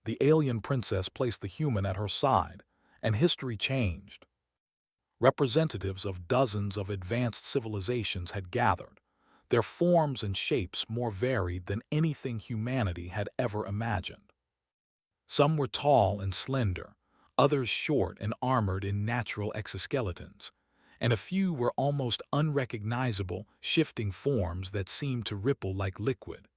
The alien princess placed the human at her side, and history changed. Representatives of dozens of advanced civilizations had gathered, their forms and shapes more varied than anything humanity had ever imagined. Some were tall and slender, others short and armored in natural exoskeletons, and a few were almost unrecognizable, shifting forms that seemed to ripple like liquid.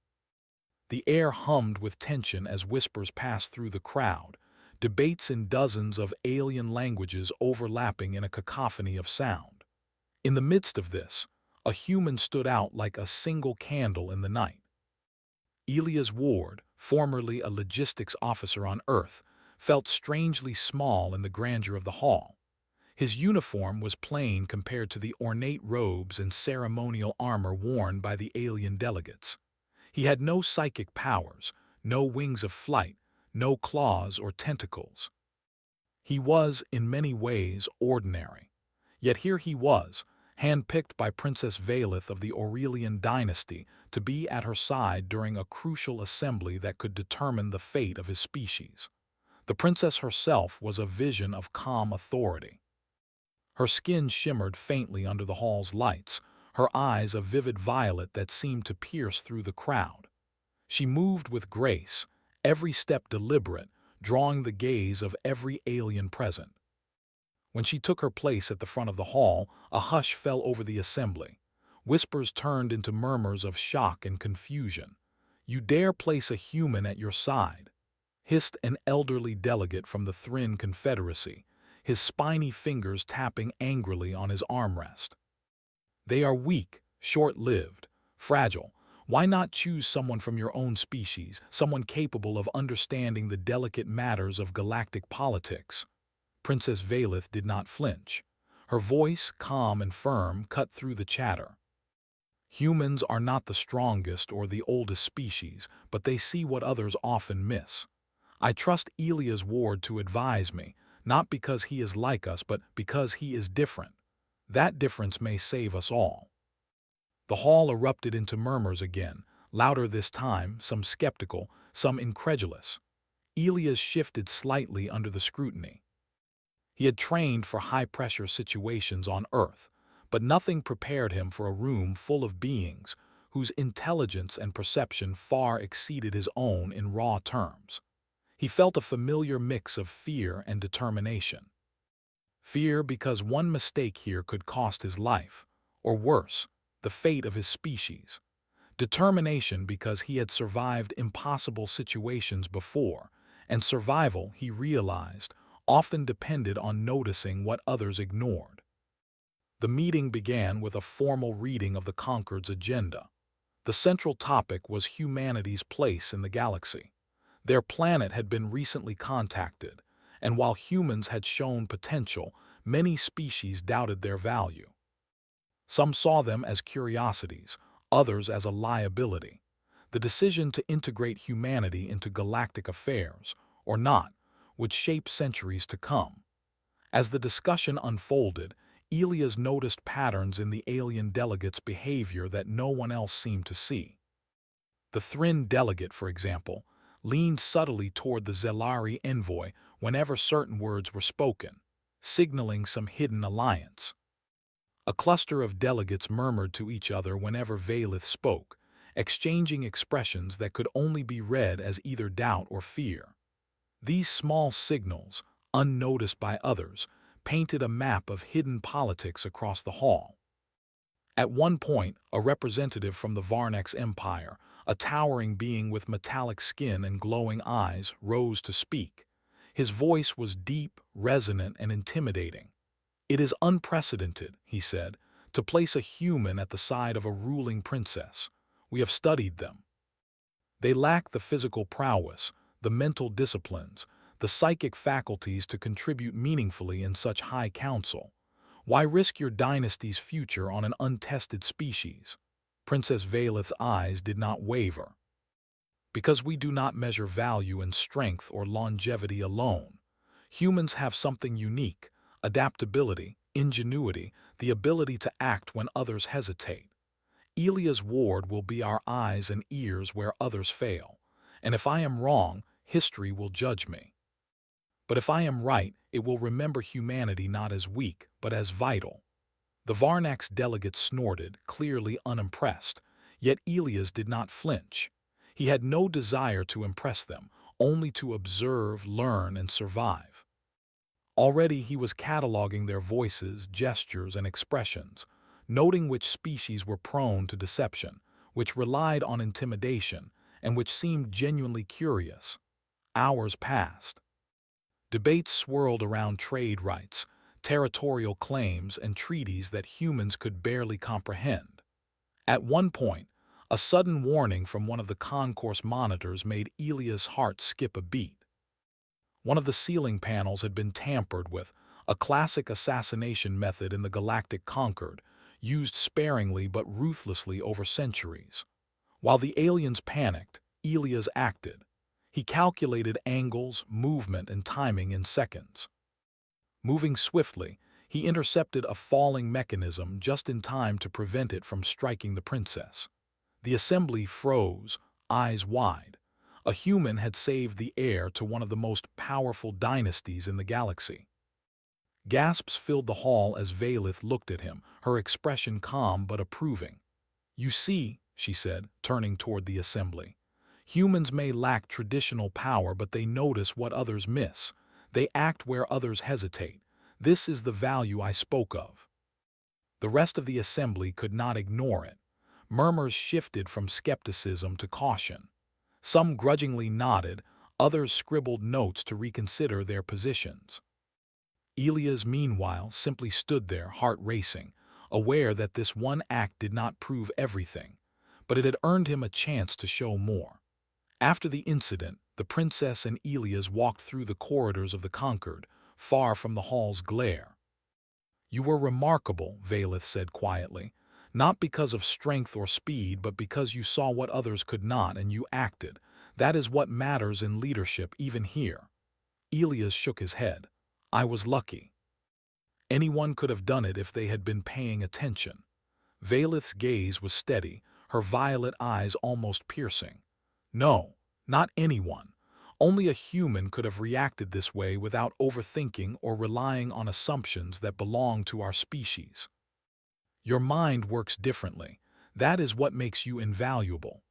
The air hummed with tension as whispers passed through the crowd, debates in dozens of alien languages overlapping in a cacophony of sound. In the midst of this, a human stood out like a single candle in the night. Elias Ward, formerly a logistics officer on Earth, felt strangely small in the grandeur of the hall. His uniform was plain compared to the ornate robes and ceremonial armor worn by the alien delegates. He had no psychic powers, no wings of flight, no claws or tentacles. He was, in many ways, ordinary. Yet here he was, handpicked by Princess Valeth of the Aurelian dynasty to be at her side during a crucial assembly that could determine the fate of his species. The princess herself was a vision of calm authority. Her skin shimmered faintly under the hall's lights, her eyes a vivid violet that seemed to pierce through the crowd. She moved with grace, every step deliberate, drawing the gaze of every alien present. When she took her place at the front of the hall, a hush fell over the assembly. Whispers turned into murmurs of shock and confusion. "You dare place a human at your side?" hissed an elderly delegate from the Thrin Confederacy, his spiny fingers tapping angrily on his armrest. "They are weak, short-lived, fragile. Why not choose someone from your own species, someone capable of understanding the delicate matters of galactic politics?" Princess Valeth did not flinch. Her voice, calm and firm, cut through the chatter. "Humans are not the strongest or the oldest species, but they see what others often miss. I trust Elias Ward to advise me, not because he is like us, but because he is different. That difference may save us all." The hall erupted into murmurs again, louder this time, some skeptical, some incredulous. Elias shifted slightly under the scrutiny. He had trained for high-pressure situations on Earth, but nothing prepared him for a room full of beings whose intelligence and perception far exceeded his own in raw terms. He felt a familiar mix of fear and determination. Fear because one mistake here could cost his life, or worse, the fate of his species. Determination because he had survived impossible situations before, and survival, he realized, often depended on noticing what others ignored. The meeting began with a formal reading of the Concord's agenda. The central topic was humanity's place in the galaxy. Their planet had been recently contacted, and while humans had shown potential, many species doubted their value. Some saw them as curiosities, others as a liability. The decision to integrate humanity into galactic affairs, or not, would shape centuries to come. As the discussion unfolded, Elias noticed patterns in the alien delegates' behavior that no one else seemed to see. The Thrin delegate, for example, leaned subtly toward the Zelari envoy whenever certain words were spoken, signaling some hidden alliance. A cluster of delegates murmured to each other whenever Valeth spoke, exchanging expressions that could only be read as either doubt or fear. These small signals, unnoticed by others, painted a map of hidden politics across the hall. At one point, a representative from the Varnex Empire, a towering being with metallic skin and glowing eyes, rose to speak. His voice was deep, resonant, and intimidating. "It is unprecedented," he said, "to place a human at the side of a ruling princess. We have studied them. They lack the physical prowess, the mental disciplines, the psychic faculties to contribute meaningfully in such high council. Why risk your dynasty's future on an untested species?" Princess Valeth's eyes did not waver. "Because we do not measure value in strength or longevity alone. Humans have something unique: adaptability, ingenuity, the ability to act when others hesitate. Elias Ward will be our eyes and ears where others fail. And if I am wrong, history will judge me. But if I am right, it will remember humanity not as weak, but as vital. The Varnak's delegate snorted, clearly unimpressed, yet Elias did not flinch. He had no desire to impress them, only to observe, learn, and survive. Already he was cataloging their voices, gestures, and expressions, noting which species were prone to deception, which relied on intimidation, and which seemed genuinely curious. Hours passed. Debates swirled around trade rights, territorial claims, and treaties that humans could barely comprehend. At one point, a sudden warning from one of the concourse monitors made Elias' heart skip a beat. One of the ceiling panels had been tampered with, a classic assassination method in the Galactic Concord, used sparingly but ruthlessly over centuries. While the aliens panicked, Elias acted. He calculated angles, movement, and timing in seconds. Moving swiftly, he intercepted a falling mechanism just in time to prevent it from striking the princess. The assembly froze, eyes wide. A human had saved the heir to one of the most powerful dynasties in the galaxy. Gasps filled the hall as Valith looked at him, her expression calm but approving. "You see," she said, turning toward the assembly, "humans may lack traditional power, but they notice what others miss. They act where others hesitate. This is the value I spoke of." The rest of the assembly could not ignore it. Murmurs shifted from skepticism to caution. Some grudgingly nodded, others scribbled notes to reconsider their positions. Elias, meanwhile, simply stood there, heart racing, aware that this one act did not prove everything, but it had earned him a chance to show more. After the incident, the princess and Elias walked through the corridors of the Concord, far from the hall's glare. "You were remarkable," Valith said quietly, "not because of strength or speed, but because you saw what others could not and you acted. That is what matters in leadership, even here." Elias shook his head. "I was lucky. Anyone could have done it if they had been paying attention." Valith's gaze was steady, her violet eyes almost piercing. "No, not anyone. Only a human could have reacted this way without overthinking or relying on assumptions that belong to our species. Your mind works differently. That is what makes you invaluable."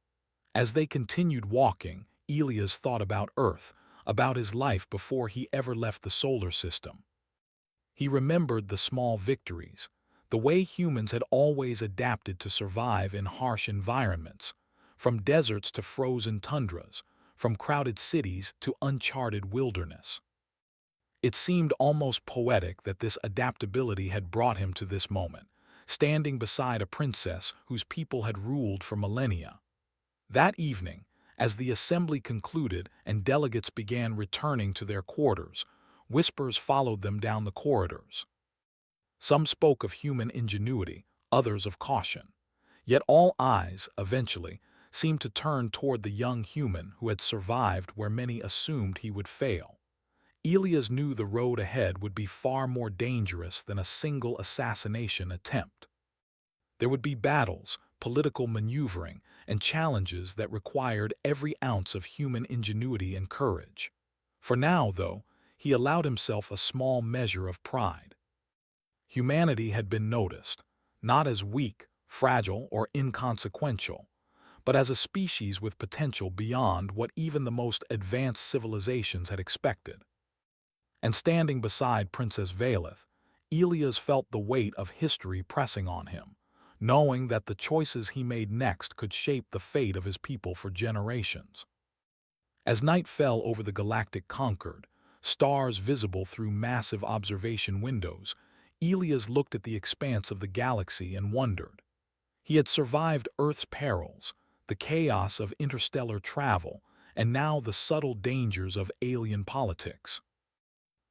As they continued walking, Elias thought about Earth, about his life before he ever left the solar system. He remembered the small victories, the way humans had always adapted to survive in harsh environments, from deserts to frozen tundras, from crowded cities to uncharted wilderness. It seemed almost poetic that this adaptability had brought him to this moment, standing beside a princess whose people had ruled for millennia. That evening, as the assembly concluded and delegates began returning to their quarters, whispers followed them down the corridors. Some spoke of human ingenuity, others of caution. Yet all eyes, eventually, seemed to turn toward the young human who had survived where many assumed he would fail. Elias knew the road ahead would be far more dangerous than a single assassination attempt. There would be battles, political maneuvering, and challenges that required every ounce of human ingenuity and courage. For now, though, he allowed himself a small measure of pride. Humanity had been noticed, not as weak, fragile, or inconsequential, but as a species with potential beyond what even the most advanced civilizations had expected. And standing beside Princess Valith, Elias felt the weight of history pressing on him, knowing that the choices he made next could shape the fate of his people for generations. As night fell over the galactic Concord, stars visible through massive observation windows, Elias looked at the expanse of the galaxy and wondered. He had survived Earth's perils, the chaos of interstellar travel, and now the subtle dangers of alien politics.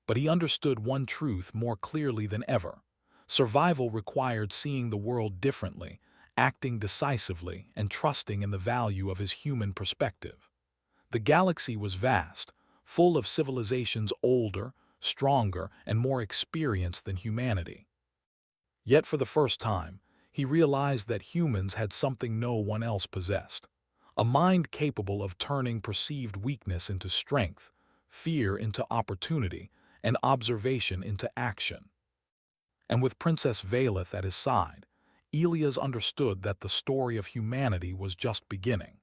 But he understood one truth more clearly than ever. Survival required seeing the world differently, acting decisively, and trusting in the value of his human perspective. The galaxy was vast, full of civilizations older, stronger, and more experienced than humanity. Yet for the first time, he realized that humans had something no one else possessed: a mind capable of turning perceived weakness into strength, fear into opportunity, and observation into action. And with Princess Valeth at his side, Elias understood that the story of humanity was just beginning.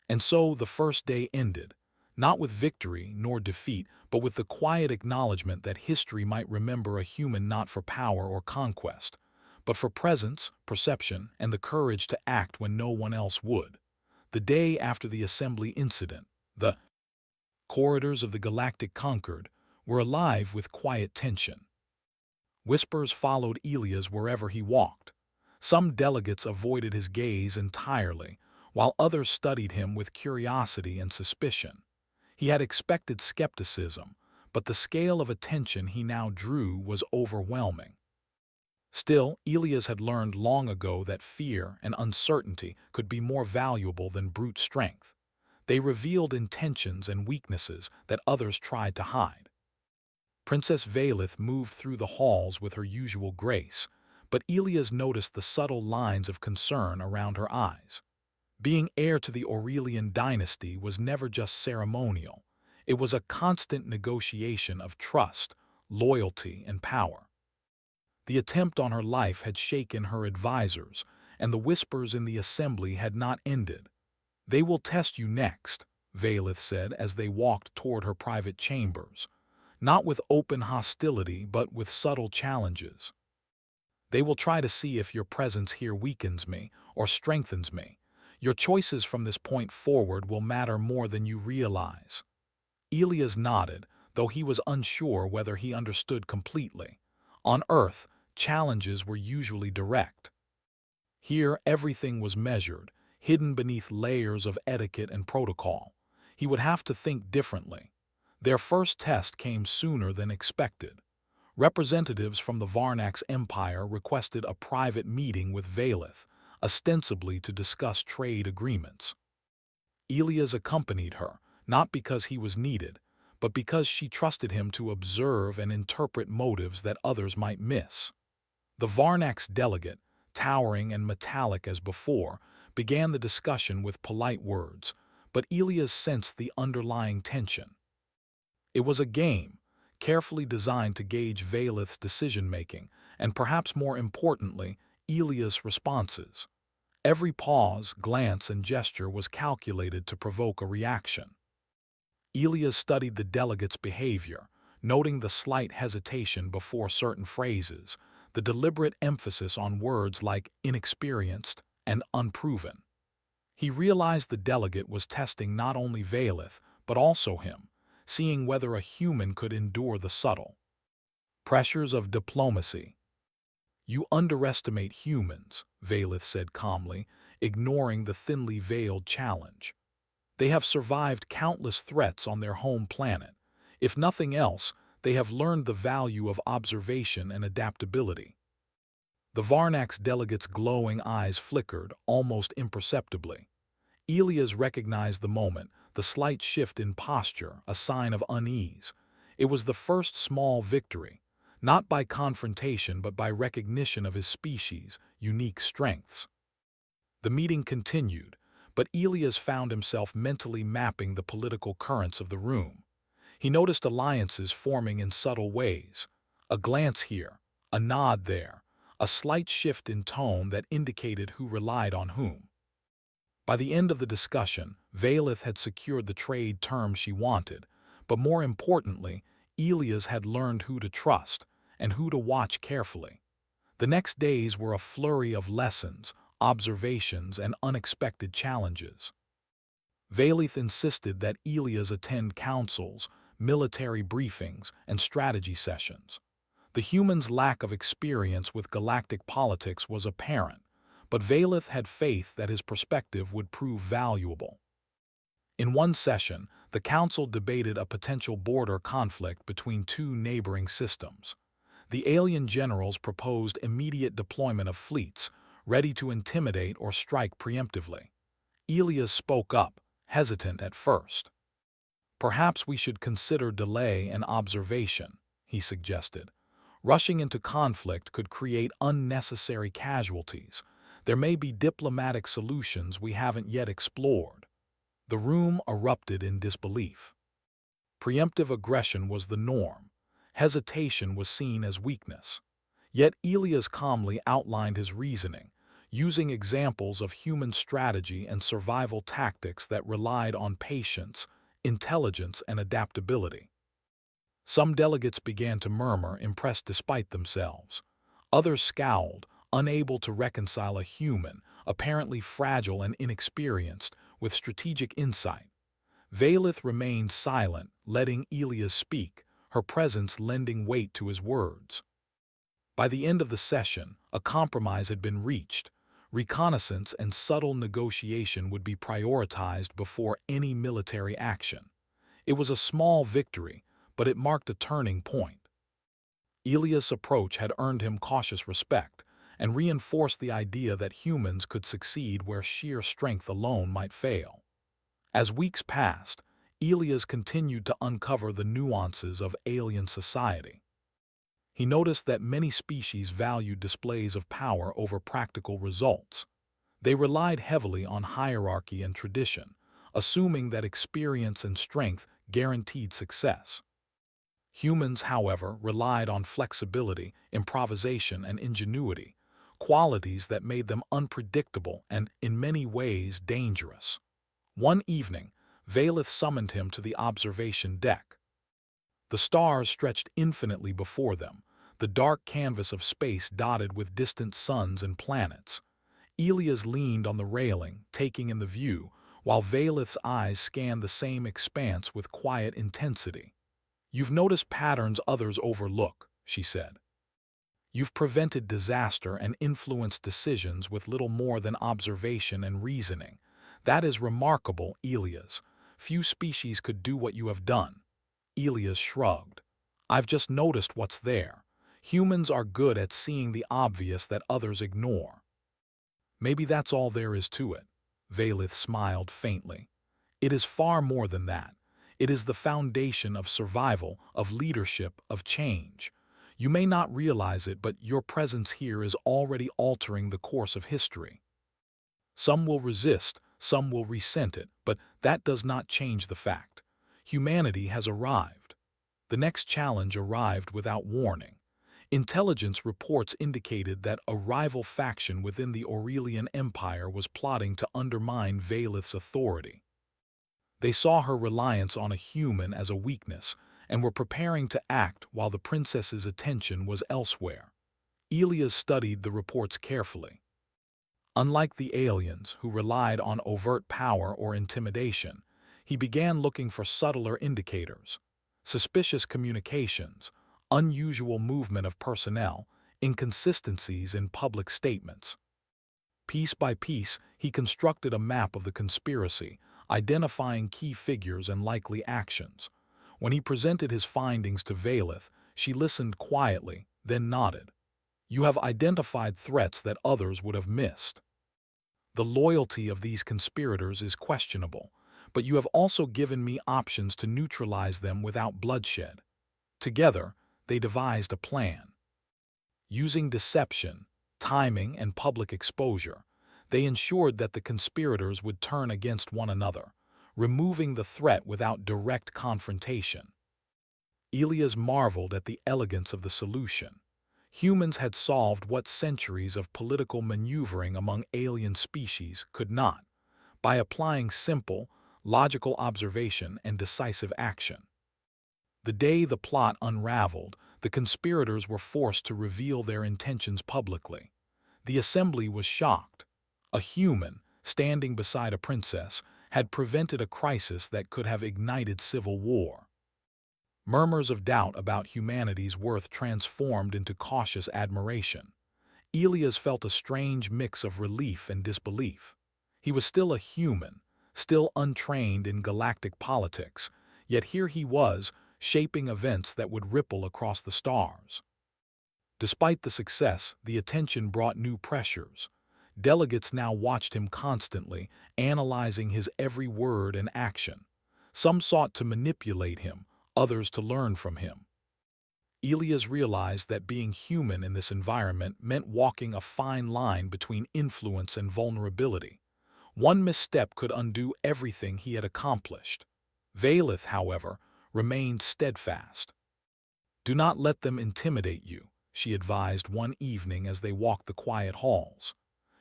And so the first day ended, not with victory nor defeat, but with the quiet acknowledgement that history might remember a human not for power or conquest, but for presence, perception, and the courage to act when no one else would. The day after the assembly incident, the corridors of the Galactic Concord were alive with quiet tension. Whispers followed Elias wherever he walked. Some delegates avoided his gaze entirely, while others studied him with curiosity and suspicion. He had expected skepticism, but the scale of attention he now drew was overwhelming. Still, Elias had learned long ago that fear and uncertainty could be more valuable than brute strength. They revealed intentions and weaknesses that others tried to hide. Princess Valeth moved through the halls with her usual grace, but Elias noticed the subtle lines of concern around her eyes. Being heir to the Aurelian dynasty was never just ceremonial. It was a constant negotiation of trust, loyalty, and power. The attempt on her life had shaken her advisors, and the whispers in the assembly had not ended. "They will test you next," Valeth said as they walked toward her private chambers. Not with open hostility, but with subtle challenges. "They will try to see if your presence here weakens me or strengthens me. Your choices from this point forward will matter more than you realize." Elias nodded, though he was unsure whether he understood completely. On Earth, challenges were usually direct. Here, everything was measured, hidden beneath layers of etiquette and protocol. He would have to think differently. Their first test came sooner than expected. Representatives from the Varnax Empire requested a private meeting with Valeth, ostensibly to discuss trade agreements. Elias accompanied her, not because he was needed, but because she trusted him to observe and interpret motives that others might miss. The Varnax delegate, towering and metallic as before, began the discussion with polite words, but Elias sensed the underlying tension. It was a game, carefully designed to gauge Valeth's decision-making, and perhaps more importantly, Elias' responses. Every pause, glance, and gesture was calculated to provoke a reaction. Elias studied the delegate's behavior, noting the slight hesitation before certain phrases, the deliberate emphasis on words like inexperienced and unproven. He realized the delegate was testing not only Valeth, but also him, seeing whether a human could endure the subtle pressures of diplomacy. "You underestimate humans," Valeth said calmly, ignoring the thinly veiled challenge. "They have survived countless threats on their home planet. If nothing else, they have learned the value of observation and adaptability." The Varnax delegate's glowing eyes flickered, almost imperceptibly. Elias recognized the moment, the slight shift in posture, a sign of unease. It was the first small victory, not by confrontation but by recognition of his species' unique strengths. The meeting continued, but Elias found himself mentally mapping the political currents of the room. He noticed alliances forming in subtle ways. A glance here, a nod there, a slight shift in tone that indicated who relied on whom. By the end of the discussion, Valeth had secured the trade terms she wanted, but more importantly, Elias had learned who to trust and who to watch carefully. The next days were a flurry of lessons, observations, and unexpected challenges. Valeth insisted that Elias attend councils, military briefings, and strategy sessions. The human's lack of experience with galactic politics was apparent, but Valeth had faith that his perspective would prove valuable. In one session, the council debated a potential border conflict between two neighboring systems. The alien generals proposed immediate deployment of fleets, ready to intimidate or strike preemptively. Elias spoke up, hesitant at first. "Perhaps we should consider delay and observation," he suggested. "Rushing into conflict could create unnecessary casualties. There may be diplomatic solutions we haven't yet explored. The room erupted in disbelief. Preemptive aggression was the norm. Hesitation was seen as weakness. Yet Elias calmly outlined his reasoning, using examples of human strategy and survival tactics that relied on patience, intelligence, and adaptability. Some delegates began to murmur, impressed despite themselves. Others scowled, unable to reconcile a human, apparently fragile and inexperienced, with strategic insight. Valith remained silent, letting Elias speak, her presence lending weight to his words. By the end of the session, a compromise had been reached. Reconnaissance and subtle negotiation would be prioritized before any military action. It was a small victory, but it marked a turning point. Elias' approach had earned him cautious respect and reinforced the idea that humans could succeed where sheer strength alone might fail. As weeks passed, Elias continued to uncover the nuances of alien society. He noticed that many species valued displays of power over practical results. They relied heavily on hierarchy and tradition, assuming that experience and strength guaranteed success. Humans, however, relied on flexibility, improvisation, and ingenuity, qualities that made them unpredictable and, in many ways, dangerous. One evening, Valith summoned him to the observation deck. The stars stretched infinitely before them, the dark canvas of space dotted with distant suns and planets. Elias leaned on the railing, taking in the view, while Valith's eyes scanned the same expanse with quiet intensity. "You've noticed patterns others overlook," she said. "You've prevented disaster and influenced decisions with little more than observation and reasoning. That is remarkable, Elias. Few species could do what you have done." Elias shrugged. "I've just noticed what's there. Humans are good at seeing the obvious that others ignore." "Maybe that's all there is to it." Valith smiled faintly. "It is far more than that. It is the foundation of survival, of leadership, of change. You may not realize it, but your presence here is already altering the course of history. Some will resist, some will resent it, but that does not change the fact. Humanity has arrived." The next challenge arrived without warning. Intelligence reports indicated that a rival faction within the Aurelian Empire was plotting to undermine Valith's authority. They saw her reliance on a human as a weakness and were preparing to act while the princess's attention was elsewhere. Elias studied the reports carefully. Unlike the aliens, who relied on overt power or intimidation, he began looking for subtler indicators: suspicious communications, unusual movement of personnel, inconsistencies in public statements. Piece by piece, he constructed a map of the conspiracy, identifying key figures and likely actions. When he presented his findings to Valith, she listened quietly, then nodded. "You have identified threats that others would have missed. The loyalty of these conspirators is questionable, but you have also given me options to neutralize them without bloodshed." Together, they devised a plan. Using deception, timing, and public exposure, they ensured that the conspirators would turn against one another, removing the threat without direct confrontation. Elias marveled at the elegance of the solution. Humans had solved what centuries of political maneuvering among alien species could not, by applying simple, logical observation and decisive action. The day the plot unraveled, the conspirators were forced to reveal their intentions publicly. The assembly was shocked. A human, standing beside a princess, had prevented a crisis that could have ignited civil war. Murmurs of doubt about humanity's worth transformed into cautious admiration. Elias felt a strange mix of relief and disbelief. He was still a human, still untrained in galactic politics, yet here he was, shaping events that would ripple across the stars. Despite the success, the attention brought new pressures. Delegates now watched him constantly, analyzing his every word and action. Some sought to manipulate him, others to learn from him. Elias realized that being human in this environment meant walking a fine line between influence and vulnerability. One misstep could undo everything he had accomplished. Valeth, however, remained steadfast. "Do not let them intimidate you," she advised one evening as they walked the quiet halls.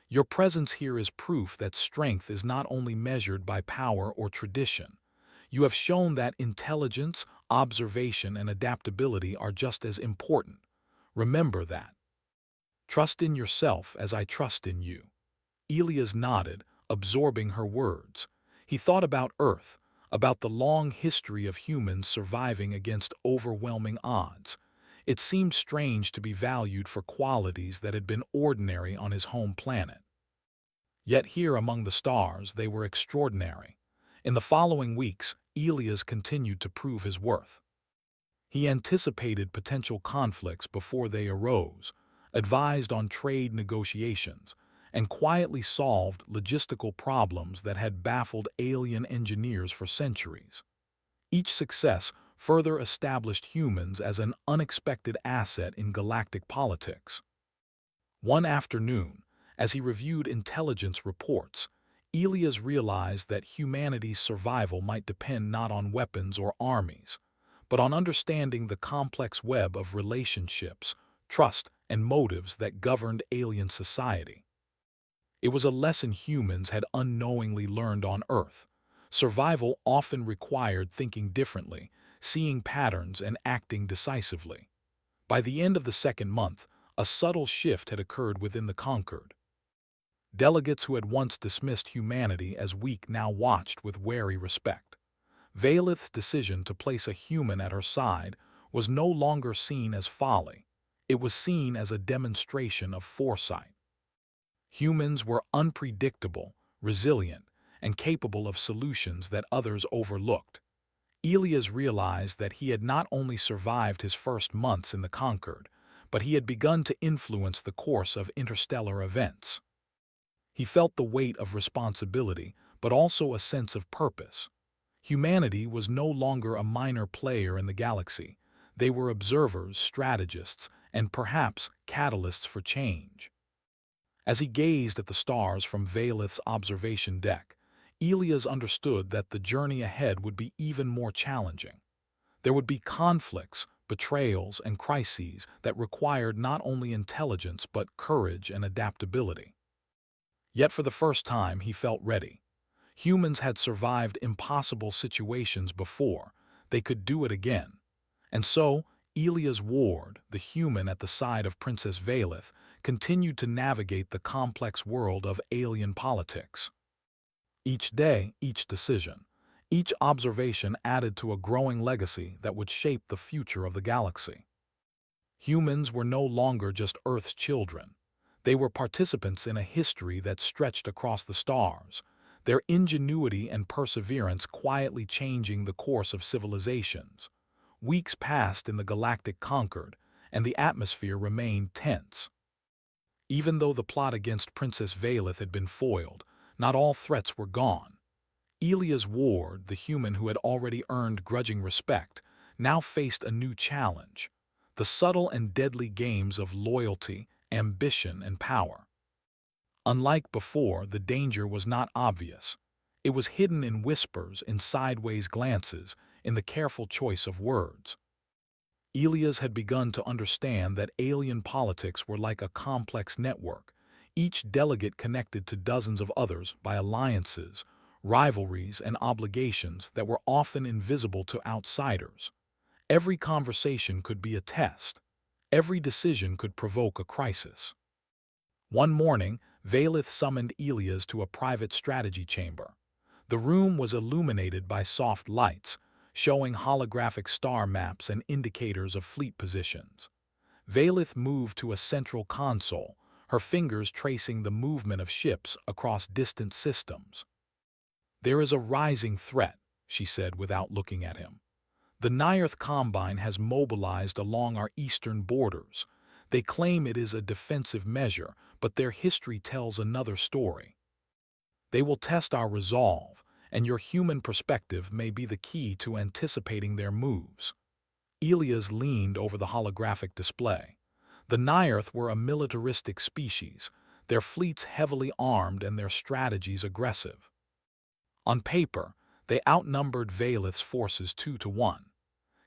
"Your presence here is proof that strength is not only measured by power or tradition. You have shown that intelligence, observation, and adaptability are just as important. Remember that. Trust in yourself as I trust in you." Elias nodded, absorbing her words. He thought about Earth, about the long history of humans surviving against overwhelming odds. It seemed strange to be valued for qualities that had been ordinary on his home planet. Yet here among the stars they were extraordinary. In the following weeks, Elias continued to prove his worth. He anticipated potential conflicts before they arose, advised on trade negotiations, and quietly solved logistical problems that had baffled alien engineers for centuries. Each success further established humans as an unexpected asset in galactic politics. One afternoon, as he reviewed intelligence reports, Elias realized that humanity's survival might depend not on weapons or armies, but on understanding the complex web of relationships, trust, and motives that governed alien society. It was a lesson humans had unknowingly learned on Earth. Survival often required thinking differently, seeing patterns, and acting decisively. By the end of the second month, a subtle shift had occurred within the conquered. Delegates who had once dismissed humanity as weak now watched with wary respect. Valeth's decision to place a human at her side was no longer seen as folly. It was seen as a demonstration of foresight. Humans were unpredictable, resilient, and capable of solutions that others overlooked. Elias realized that he had not only survived his first months in the Concord, but he had begun to influence the course of interstellar events. He felt the weight of responsibility, but also a sense of purpose. Humanity was no longer a minor player in the galaxy. They were observers, strategists, and perhaps catalysts for change. As he gazed at the stars from Valeth's observation deck, Elias understood that the journey ahead would be even more challenging. There would be conflicts, betrayals, and crises that required not only intelligence but courage and adaptability. Yet for the first time he felt ready. Humans had survived impossible situations before. They could do it again. And so, Elias Ward, the human at the side of Princess Valeth, continued to navigate the complex world of alien politics. Each day, each decision, each observation added to a growing legacy that would shape the future of the galaxy. Humans were no longer just Earth's children. They were participants in a history that stretched across the stars, their ingenuity and perseverance quietly changing the course of civilizations. Weeks passed in the galactic Concord, and the atmosphere remained tense. Even though the plot against Princess Valeth had been foiled, not all threats were gone. Elias Ward, the human who had already earned grudging respect, now faced a new challenge: the subtle and deadly games of loyalty, ambition, and power. Unlike before, the danger was not obvious. It was hidden in whispers, in sideways glances, in the careful choice of words. Elias had begun to understand that alien politics were like a complex network, each delegate connected to dozens of others by alliances, rivalries, and obligations that were often invisible to outsiders. Every conversation could be a test. Every decision could provoke a crisis. One morning, Valeth summoned Elias to a private strategy chamber. The room was illuminated by soft lights, showing holographic star maps and indicators of fleet positions. Valeth moved to a central console, her fingers tracing the movement of ships across distant systems. "There is a rising threat," she said without looking at him. "The Nirth Combine has mobilized along our eastern borders. They claim it is a defensive measure, but their history tells another story. They will test our resolve, and your human perspective may be the key to anticipating their moves." Elias leaned over the holographic display. The Nirth were a militaristic species, their fleets heavily armed and their strategies aggressive. On paper, they outnumbered Valeth's forces 2-1.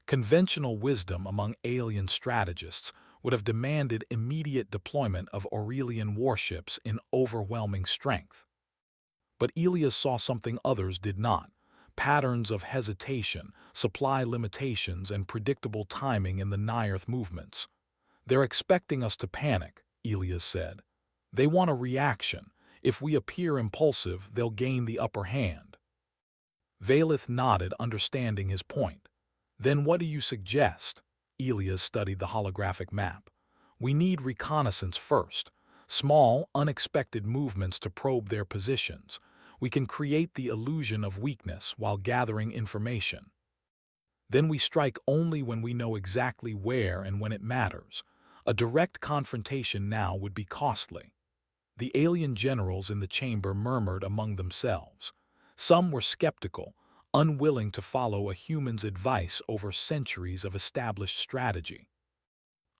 Conventional wisdom among alien strategists would have demanded immediate deployment of Aurelian warships in overwhelming strength. But Elias saw something others did not: patterns of hesitation, supply limitations, and predictable timing in the Nirth movements. "They're expecting us to panic," Elias said. "They want a reaction. If we appear impulsive, they'll gain the upper hand." Valeth nodded, understanding his point. "Then what do you suggest?" Elias studied the holographic map. "We need reconnaissance first. Small, unexpected movements to probe their positions. We can create the illusion of weakness while gathering information. Then we strike only when we know exactly where and when it matters. A direct confrontation now would be costly." The alien generals in the chamber murmured among themselves. Some were skeptical, unwilling to follow a human's advice over centuries of established strategy.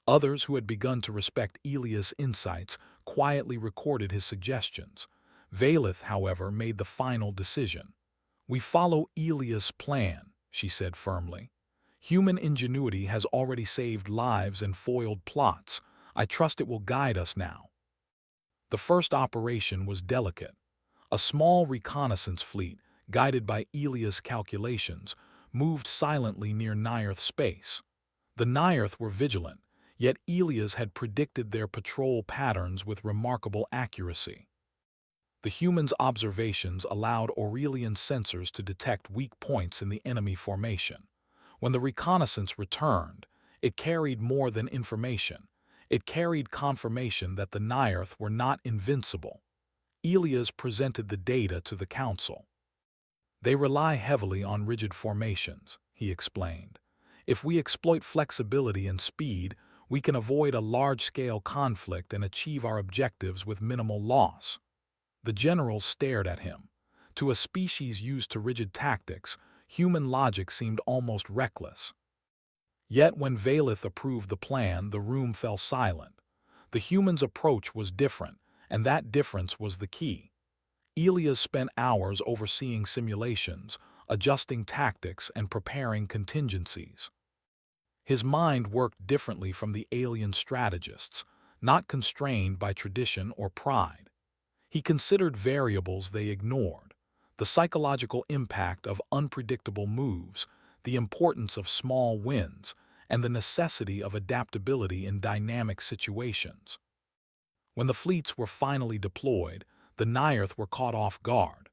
Others, who had begun to respect Elias' insights, quietly recorded his suggestions. Valeth, however, made the final decision. "We follow Elias' plan," she said firmly. "Human ingenuity has already saved lives and foiled plots. I trust it will guide us now." The first operation was delicate. A small reconnaissance fleet, guided by Elias' calculations, moved silently near Nirth space. The Nirth were vigilant, yet Elias had predicted their patrol patterns with remarkable accuracy. The humans' observations allowed Aurelian sensors to detect weak points in the enemy formation. When the reconnaissance returned, it carried more than information. It carried confirmation that the Nirth were not invincible. Elias presented the data to the council. "They rely heavily on rigid formations," he explained. "If we exploit flexibility and speed, we can avoid a large-scale conflict and achieve our objectives with minimal loss." The generals stared at him. To a species used to rigid tactics, human logic seemed almost reckless. Yet when Valeth approved the plan, the room fell silent. The humans' approach was different, and that difference was the key. Elias spent hours overseeing simulations, adjusting tactics, and preparing contingencies. His mind worked differently from the alien strategists, not constrained by tradition or pride. He considered variables they ignored: the psychological impact of unpredictable moves, the importance of small wins, and the necessity of adaptability in dynamic situations. When the fleets were finally deployed, the Nirth were caught off guard.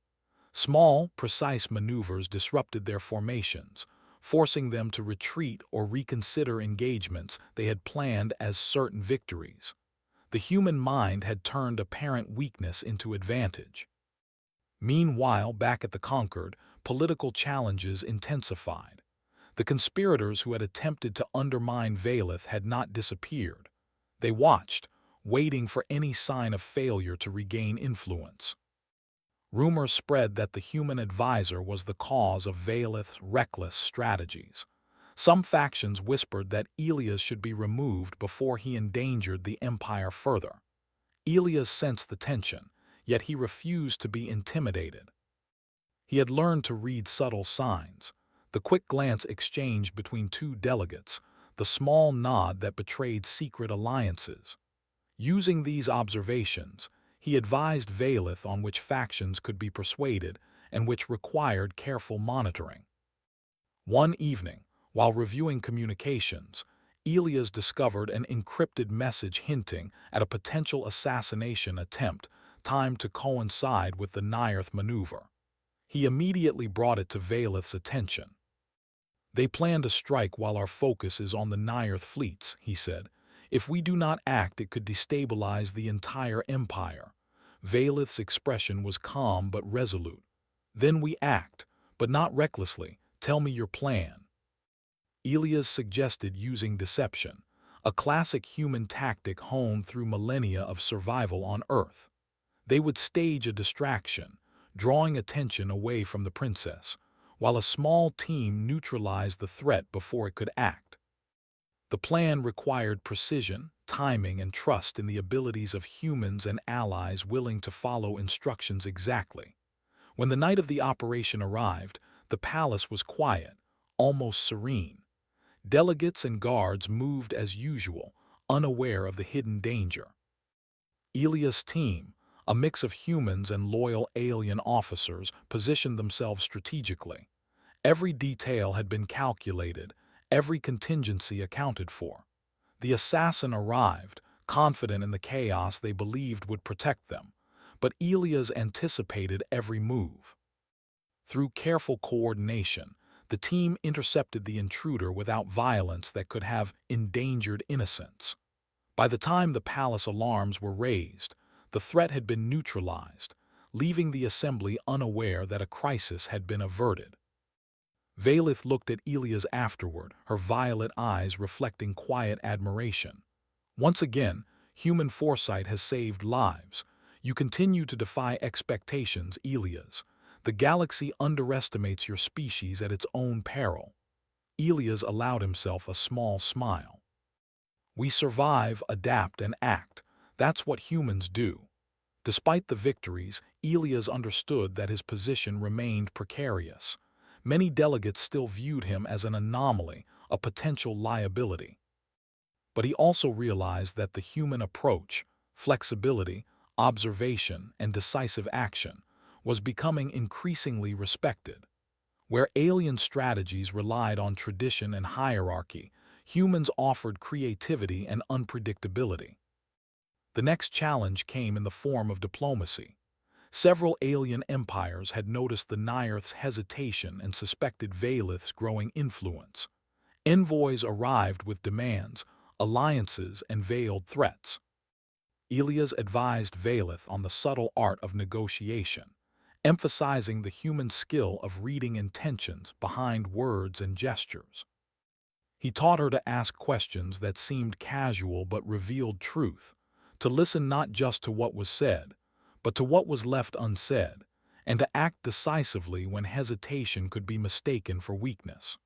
Small, precise maneuvers disrupted their formations, forcing them to retreat or reconsider engagements they had planned as certain victories. The human mind had turned apparent weakness into advantage. Meanwhile, back at the Concord, political challenges intensified. The conspirators who had attempted to undermine Valeth had not disappeared. They watched, waiting for any sign of failure to regain influence. Rumors spread that the human advisor was the cause of Valeth's reckless strategies. Some factions whispered that Elias should be removed before he endangered the Empire further. Elias sensed the tension, yet he refused to be intimidated. He had learned to read subtle signs: the quick glance exchanged between two delegates, the small nod that betrayed secret alliances. Using these observations, he advised Valeth on which factions could be persuaded and which required careful monitoring. One evening, while reviewing communications, Elias discovered an encrypted message hinting at a potential assassination attempt timed to coincide with the Nirth maneuver. He immediately brought it to Valeth's attention. "They plan to strike while our focus is on the Nirth fleets," he said. "If we do not act, it could destabilize the entire empire." Valeth's expression was calm but resolute. "Then we act, but not recklessly. Tell me your plan." Elias suggested using deception, a classic human tactic honed through millennia of survival on Earth. They would stage a distraction, drawing attention away from the princess, while a small team neutralized the threat before it could act. The plan required precision, timing, and trust in the abilities of humans and allies willing to follow instructions exactly. When the night of the operation arrived, the palace was quiet, almost serene. Delegates and guards moved as usual, unaware of the hidden danger. Elia's team, a mix of humans and loyal alien officers, positioned themselves strategically. Every detail had been calculated, every contingency accounted for. The assassin arrived, confident in the chaos they believed would protect them, but Elia's anticipated every move. Through careful coordination, the team intercepted the intruder without violence that could have endangered innocents. By the time the palace alarms were raised, the threat had been neutralized, leaving the assembly unaware that a crisis had been averted. Valith looked at Elias afterward, her violet eyes reflecting quiet admiration. Once again, human foresight has saved lives. You continue to defy expectations, Elias. The galaxy underestimates your species at its own peril. Elias allowed himself a small smile. We survive, adapt, and act. That's what humans do. Despite the victories, Elias understood that his position remained precarious. Many delegates still viewed him as an anomaly, a potential liability. But he also realized that the human approach, flexibility, observation, and decisive action was becoming increasingly respected. Where alien strategies relied on tradition and hierarchy, humans offered creativity and unpredictability. The next challenge came in the form of diplomacy. Several alien empires had noticed the Naiarth's hesitation and suspected Valith's growing influence. Envoys arrived with demands, alliances, and veiled threats. Elias advised Valith on the subtle art of negotiation, emphasizing the human skill of reading intentions behind words and gestures. He taught her to ask questions that seemed casual but revealed truth, to listen not just to what was said, but to what was left unsaid, and to act decisively when hesitation could be mistaken for weakness.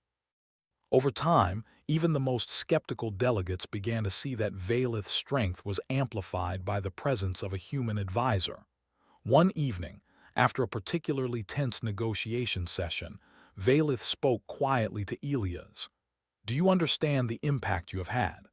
Over time, even the most skeptical delegates began to see that Valith's strength was amplified by the presence of a human advisor. One evening, after a particularly tense negotiation session, Valith spoke quietly to Elias. "Do you understand the impact you have had?"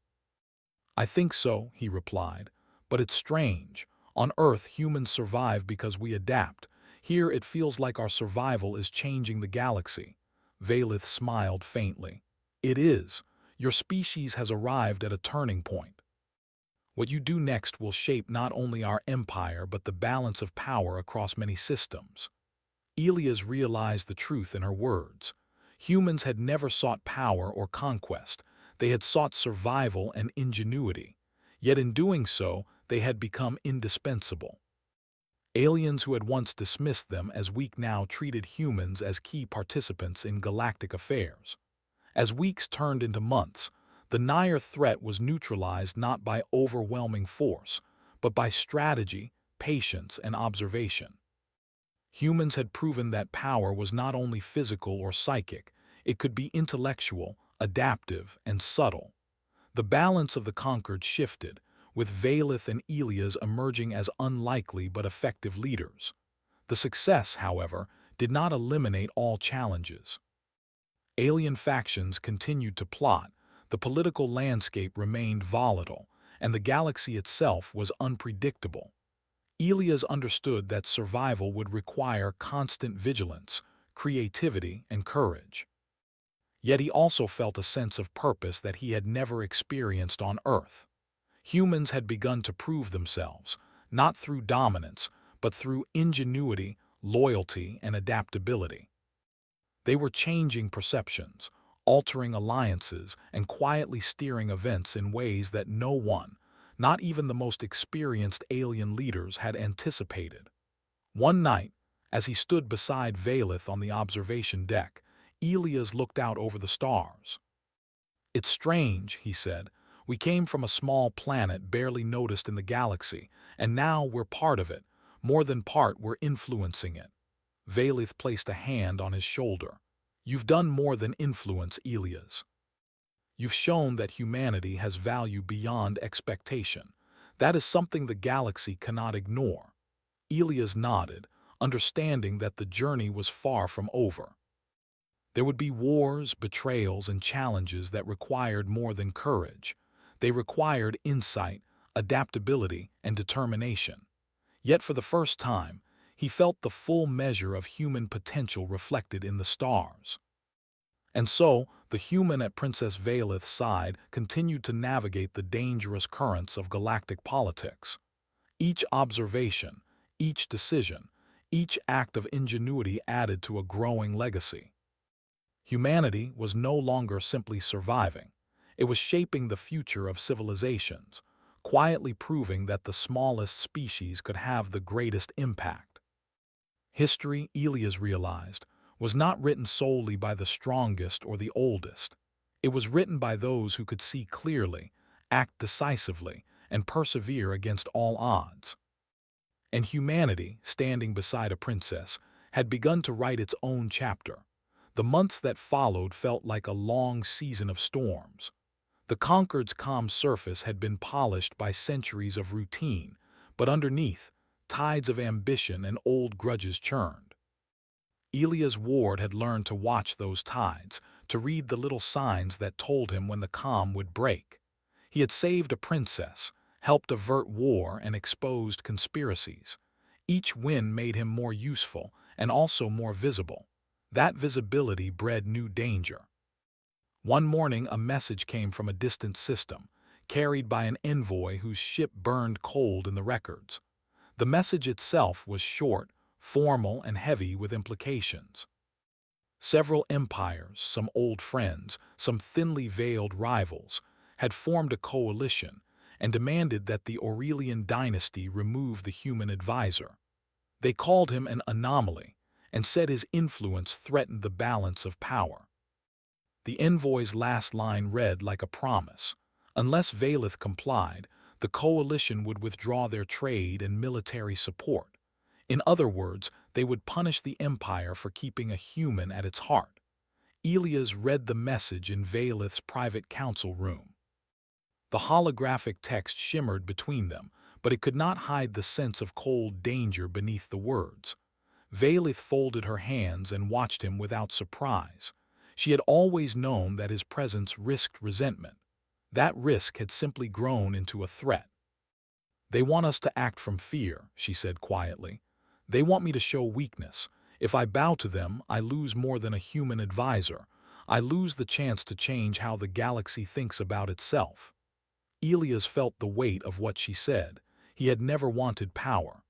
"I think so," he replied, "but it's strange. On Earth, humans survive because we adapt. Here, it feels like our survival is changing the galaxy." Valith smiled faintly. "It is. Your species has arrived at a turning point. What you do next will shape not only our empire but the balance of power across many systems." Elias realized the truth in her words. Humans had never sought power or conquest. They had sought survival and ingenuity. Yet in doing so, they had become indispensable. Aliens who had once dismissed them as weak now treated humans as key participants in galactic affairs. As weeks turned into months, the Naiarth threat was neutralized not by overwhelming force, but by strategy, patience, and observation. Humans had proven that power was not only physical or psychic, it could be intellectual, adaptive, and subtle. The balance of the conquered shifted, with Valith and Elias emerging as unlikely but effective leaders. The success, however, did not eliminate all challenges. Alien factions continued to plot, the political landscape remained volatile, and the galaxy itself was unpredictable. Elias understood that survival would require constant vigilance, creativity, and courage. Yet he also felt a sense of purpose that he had never experienced on Earth. Humans had begun to prove themselves, not through dominance, but through ingenuity, loyalty, and adaptability. They were changing perceptions, altering alliances, and quietly steering events in ways that no one, not even the most experienced alien leaders, had anticipated. One night, as he stood beside Valith on the observation deck, Elias looked out over the stars. "It's strange," he said. "We came from a small planet barely noticed in the galaxy, and now we're part of it. More than part, we're influencing it." Valith placed a hand on his shoulder. "You've done more than influence, Elias. You've shown that humanity has value beyond expectation. That is something the galaxy cannot ignore." Elias nodded, understanding that the journey was far from over. There would be wars, betrayals, and challenges that required more than courage. They required insight, adaptability, and determination. Yet for the first time, he felt the full measure of human potential reflected in the stars. And so, the human at Princess Valeth's side continued to navigate the dangerous currents of galactic politics. Each observation, each decision, each act of ingenuity added to a growing legacy. Humanity was no longer simply surviving. It was shaping the future of civilizations, quietly proving that the smallest species could have the greatest impact. History, Elias realized, was not written solely by the strongest or the oldest. It was written by those who could see clearly, act decisively, and persevere against all odds. And humanity, standing beside a princess, had begun to write its own chapter. The months that followed felt like a long season of storms. The Concord's calm surface had been polished by centuries of routine, but underneath, tides of ambition and old grudges churned. Elias Ward had learned to watch those tides, to read the little signs that told him when the calm would break. He had saved a princess, helped avert war, and exposed conspiracies. Each win made him more useful and also more visible. That visibility bred new danger. One morning, a message came from a distant system, carried by an envoy whose ship burned cold in the records. The message itself was short, formal, and heavy with implications. Several empires, some old friends, some thinly veiled rivals, had formed a coalition and demanded that the Aurelian dynasty remove the human advisor. They called him an anomaly and said his influence threatened the balance of power. The envoy's last line read like a promise. Unless Valeth complied, the coalition would withdraw their trade and military support. In other words, they would punish the empire for keeping a human at its heart. Elias read the message in Valeth's private council room. The holographic text shimmered between them, but it could not hide the sense of cold danger beneath the words. Valeth folded her hands and watched him without surprise. She had always known that his presence risked resentment. That risk had simply grown into a threat. "They want us to act from fear," she said quietly. "They want me to show weakness. If I bow to them, I lose more than a human advisor. I lose the chance to change how the galaxy thinks about itself." Elias felt the weight of what she said. He had never wanted power.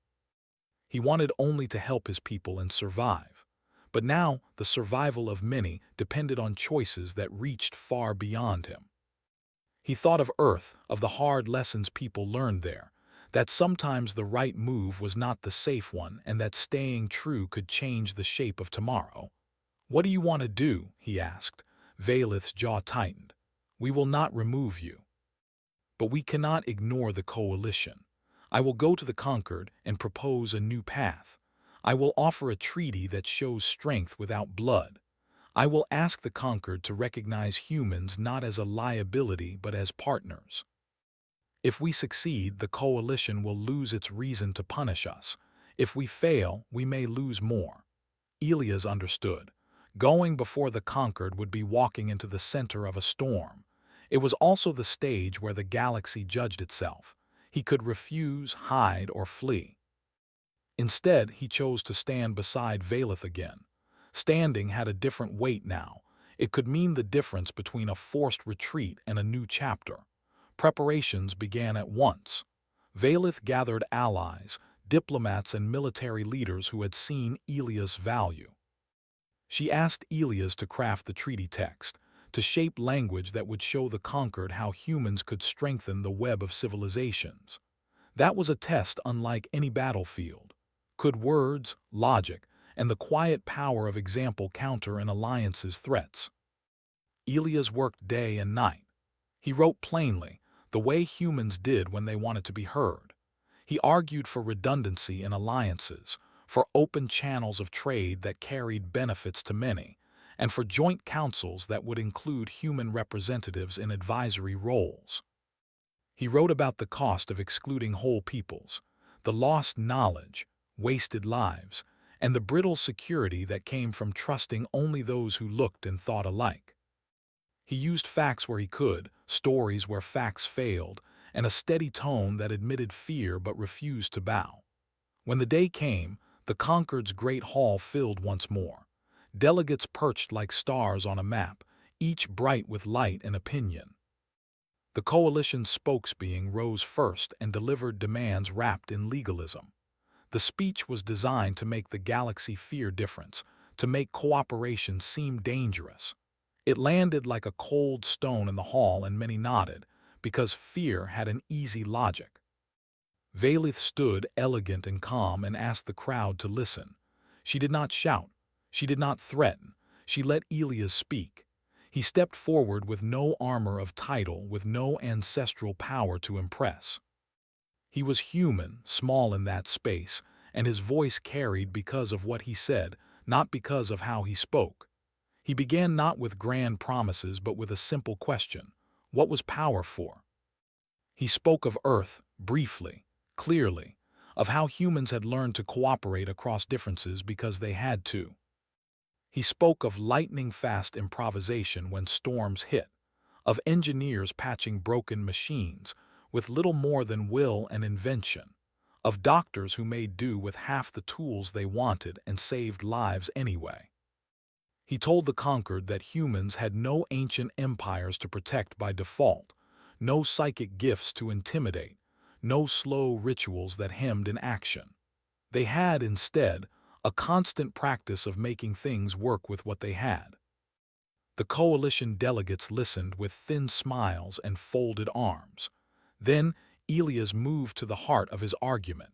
He wanted only to help his people and survive. But now, the survival of many depended on choices that reached far beyond him. He thought of Earth, of the hard lessons people learned there, that sometimes the right move was not the safe one and that staying true could change the shape of tomorrow. "What do you want to do?" he asked. Valeth's jaw tightened. "We will not remove you. But we cannot ignore the coalition. I will go to the Concord and propose a new path. I will offer a treaty that shows strength without blood. I will ask the Concord to recognize humans not as a liability but as partners. If we succeed, the coalition will lose its reason to punish us. If we fail, we may lose more." Elias understood. Going before the Concord would be walking into the center of a storm. It was also the stage where the galaxy judged itself. He could refuse, hide, or flee. Instead, he chose to stand beside Valeth again. Standing had a different weight now. It could mean the difference between a forced retreat and a new chapter. Preparations began at once. Valeth gathered allies, diplomats, and military leaders who had seen Elias' value. She asked Elias to craft the treaty text, to shape language that would show the Conquered how humans could strengthen the web of civilizations. That was a test unlike any battlefield. Could words, logic, and the quiet power of example counter an alliance's threats? Elias worked day and night. He wrote plainly, the way humans did when they wanted to be heard. He argued for redundancy in alliances, for open channels of trade that carried benefits to many, and for joint councils that would include human representatives in advisory roles. He wrote about the cost of excluding whole peoples, the lost knowledge, wasted lives, and the brittle security that came from trusting only those who looked and thought alike. He used facts where he could, stories where facts failed, and a steady tone that admitted fear but refused to bow. When the day came, the Concord's great hall filled once more. Delegates perched like stars on a map, each bright with light and opinion. The coalition's spokesbeing rose first and delivered demands wrapped in legalism. The speech was designed to make the galaxy fear difference, to make cooperation seem dangerous. It landed like a cold stone in the hall, and many nodded, because fear had an easy logic. Valith stood elegant and calm and asked the crowd to listen. She did not shout. She did not threaten. She let Elias speak. He stepped forward with no armor of title, with no ancestral power to impress. He was human, small in that space, and his voice carried because of what he said, not because of how he spoke. He began not with grand promises, but with a simple question. What was power for? He spoke of Earth, briefly, clearly, of how humans had learned to cooperate across differences because they had to. He spoke of lightning-fast improvisation when storms hit, of engineers patching broken machines with little more than will and invention, of doctors who made do with half the tools they wanted and saved lives anyway. He told the conquered that humans had no ancient empires to protect by default, no psychic gifts to intimidate, no slow rituals that hemmed in action. They had, instead, a constant practice of making things work with what they had. The coalition delegates listened with thin smiles and folded arms. Then Elias moved to the heart of his argument.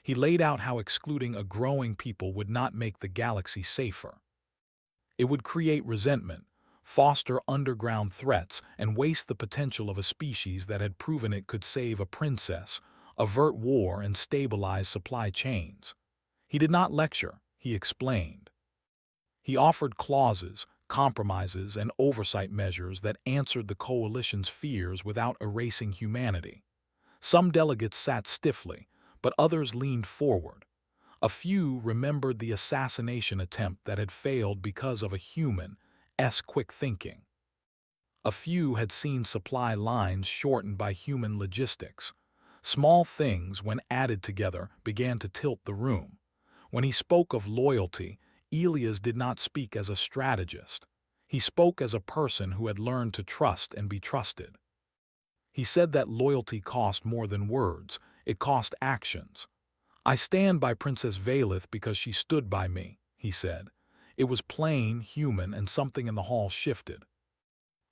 He laid out how excluding a growing people would not make the galaxy safer. It would create resentment, foster underground threats, and waste the potential of a species that had proven it could save a princess, avert war, and stabilize supply chains. He did not lecture, he explained. He offered clauses, compromises, and oversight measures that answered the coalition's fears without erasing humanity. Some delegates sat stiffly, but others leaned forward. A few remembered the assassination attempt that had failed because of a human's quick thinking. A few had seen supply lines shortened by human logistics. Small things, when added together, began to tilt the room. When he spoke of loyalty, Elias did not speak as a strategist. He spoke as a person who had learned to trust and be trusted. He said that loyalty cost more than words, it cost actions. I stand by Princess Valith because she stood by me, he said. It was plain, human, and something in the hall shifted.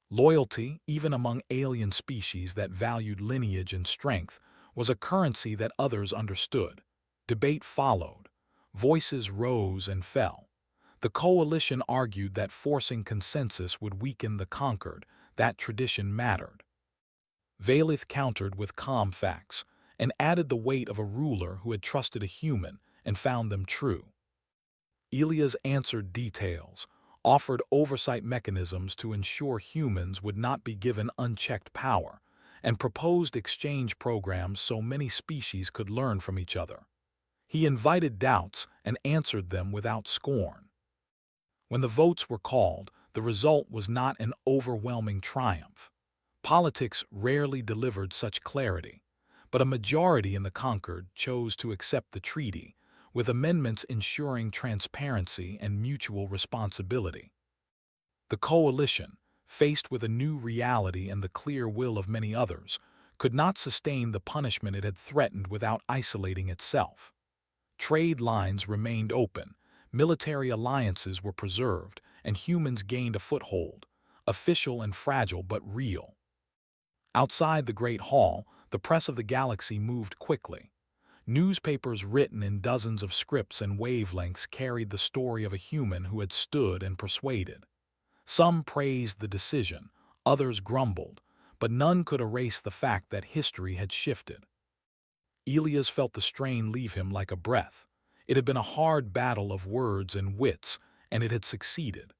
Loyalty, even among alien species that valued lineage and strength, was a currency that others understood. Debate followed. Voices rose and fell. The coalition argued that forcing consensus would weaken the conquered, that tradition mattered. Valith countered with calm facts, and added the weight of a ruler who had trusted a human and found them true. Elias answered details, offered oversight mechanisms to ensure humans would not be given unchecked power, and proposed exchange programs so many species could learn from each other. He invited doubts and answered them without scorn. When the votes were called, the result was not an overwhelming triumph. Politics rarely delivered such clarity, but a majority in the conquered chose to accept the treaty, with amendments ensuring transparency and mutual responsibility. The coalition, faced with a new reality and the clear will of many others, could not sustain the punishment it had threatened without isolating itself. Trade lines remained open, military alliances were preserved, and humans gained a foothold, official and fragile but real. Outside the Great Hall, the press of the galaxy moved quickly. Newspapers written in dozens of scripts and wavelengths carried the story of a human who had stood and persuaded. Some praised the decision, others grumbled, but none could erase the fact that history had shifted. Elias felt the strain leave him like a breath. It had been a hard battle of words and wits, and it had succeeded.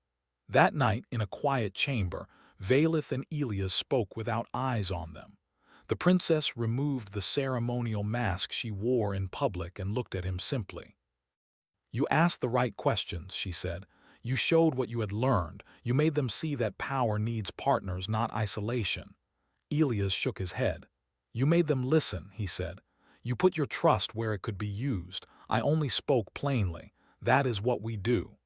That night, in a quiet chamber, Valeth and Elias spoke without eyes on them. The princess removed the ceremonial mask she wore in public and looked at him simply. "You asked the right questions," she said. "You showed what you had learned. You made them see that power needs partners, not isolation." Elias shook his head. "You made them listen," he said. "You put your trust where it could be used. I only spoke plainly. That is what we do."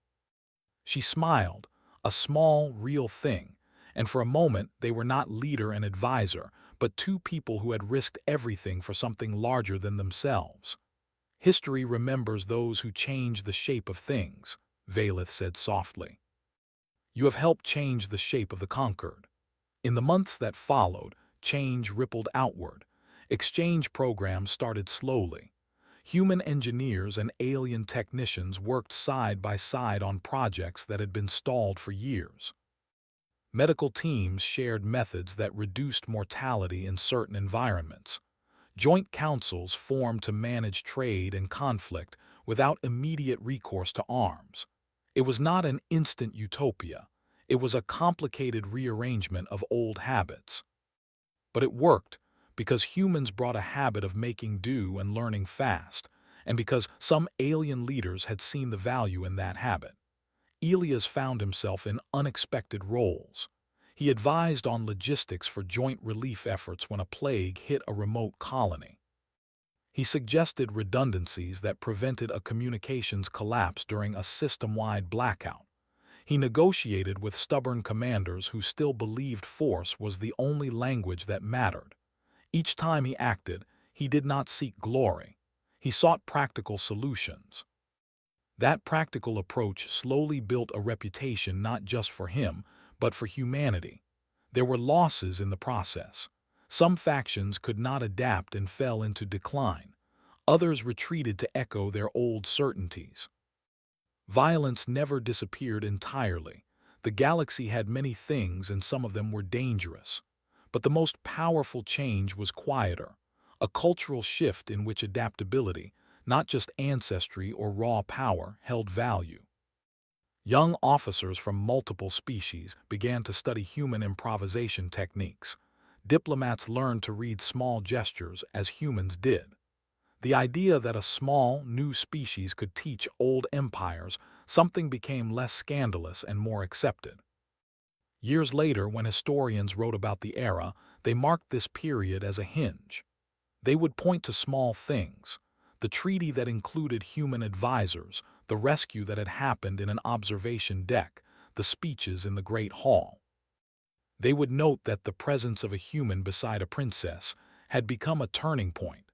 She smiled, a small, real thing, and for a moment they were not leader and advisor, but two people who had risked everything for something larger than themselves. "History remembers those who change the shape of things," Valeth said softly. "You have helped change the shape of the conquered." In the months that followed, change rippled outward. Exchange programs started slowly. Human engineers and alien technicians worked side by side on projects that had been stalled for years. Medical teams shared methods that reduced mortality in certain environments. Joint councils formed to manage trade and conflict without immediate recourse to arms. It was not an instant utopia. It was a complicated rearrangement of old habits. But it worked because humans brought a habit of making do and learning fast, and because some alien leaders had seen the value in that habit. Elias found himself in unexpected roles. He advised on logistics for joint relief efforts when a plague hit a remote colony. He suggested redundancies that prevented a communications collapse during a system-wide blackout. He negotiated with stubborn commanders who still believed force was the only language that mattered. Each time he acted, he did not seek glory. He sought practical solutions. That practical approach slowly built a reputation not just for him, but for humanity. There were losses in the process. Some factions could not adapt and fell into decline. Others retreated to echo their old certainties. Violence never disappeared entirely. The galaxy had many things, and some of them were dangerous. But the most powerful change was quieter, a cultural shift in which adaptability, not just ancestry or raw power, held value. Young officers from multiple species began to study human improvisation techniques. Diplomats learned to read small gestures as humans did. The idea that a small, new species could teach old empires something became less scandalous and more accepted. Years later, when historians wrote about the era, they marked this period as a hinge. They would point to small things: the treaty that included human advisors, the rescue that had happened in an observation deck, the speeches in the Great Hall. They would note that the presence of a human beside a princess had become a turning point,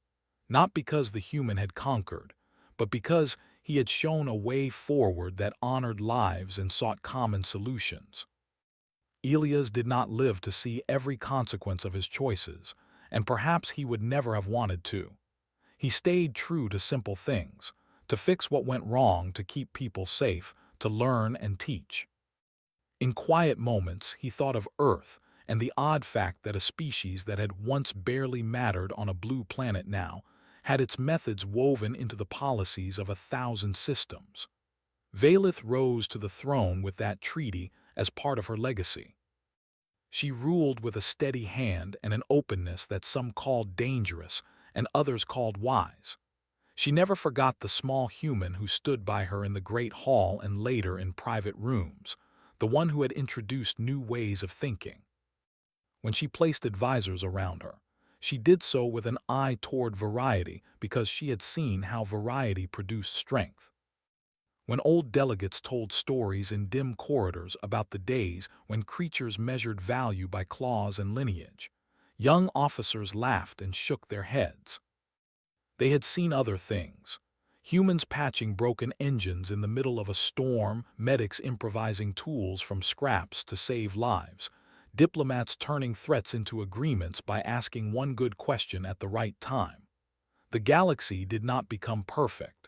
not because the human had conquered, but because he had shown a way forward that honored lives and sought common solutions. Elias did not live to see every consequence of his choices, and perhaps he would never have wanted to. He stayed true to simple things, to fix what went wrong, to keep people safe, to learn and teach. In quiet moments, he thought of Earth and the odd fact that a species that had once barely mattered on a blue planet now had its methods woven into the policies of 1,000 systems. Valeth rose to the throne with that treaty as part of her legacy. She ruled with a steady hand and an openness that some called dangerous and others called wise. She never forgot the small human who stood by her in the great hall and later in private rooms, the one who had introduced new ways of thinking. When she placed advisors around her, she did so with an eye toward variety because she had seen how variety produced strength. When old delegates told stories in dim corridors about the days when creatures measured value by claws and lineage, young officers laughed and shook their heads. They had seen other things: humans patching broken engines in the middle of a storm, medics improvising tools from scraps to save lives, diplomats turning threats into agreements by asking one good question at the right time. The galaxy did not become perfect.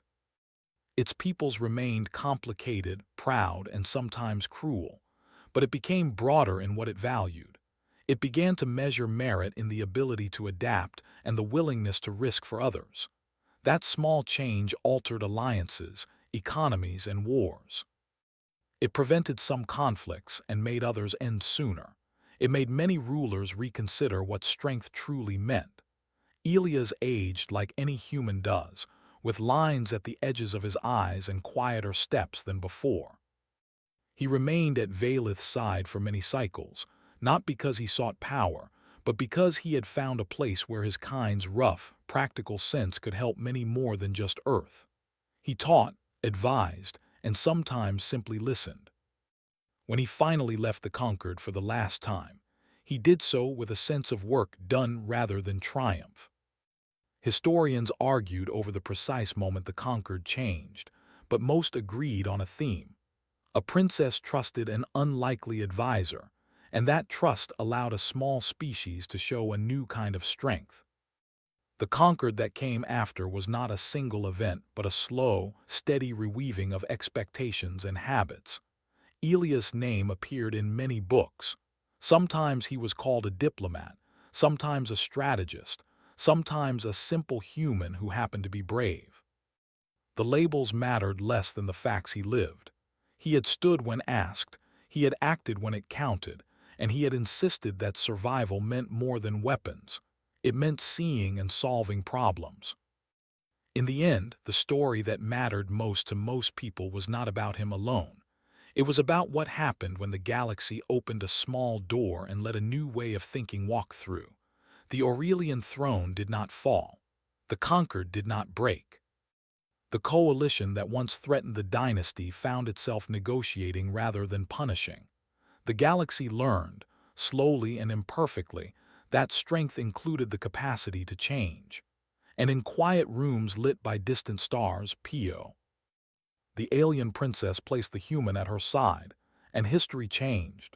Its peoples remained complicated, proud, and sometimes cruel, but it became broader in what it valued. It began to measure merit in the ability to adapt and the willingness to risk for others. That small change altered alliances, economies, and wars. It prevented some conflicts and made others end sooner. It made many rulers reconsider what strength truly meant. Elias aged like any human does, with lines at the edges of his eyes and quieter steps than before. He remained at Valith's side for many cycles, not because he sought power, but because he had found a place where his kind's rough, practical sense could help many more than just Earth. He taught, advised, and sometimes simply listened. When he finally left the Conquered for the last time, he did so with a sense of work done rather than triumph. Historians argued over the precise moment the Conquered changed, but most agreed on a theme. A princess trusted an unlikely advisor, and that trust allowed a small species to show a new kind of strength. The Conquered that came after was not a single event, but a slow, steady reweaving of expectations and habits. Elias' name appeared in many books. Sometimes he was called a diplomat, sometimes a strategist, sometimes a simple human who happened to be brave. The labels mattered less than the facts he lived. He had stood when asked, he had acted when it counted, and he had insisted that survival meant more than weapons. It meant seeing and solving problems. In the end, the story that mattered most to most people was not about him alone. It was about what happened when the galaxy opened a small door and let a new way of thinking walk through. The Aurelian throne did not fall. The Conquered did not break. The coalition that once threatened the dynasty found itself negotiating rather than punishing. The galaxy learned, slowly and imperfectly, that strength included the capacity to change. And in quiet rooms lit by distant stars, Pio, the alien princess placed the human at her side, and history changed.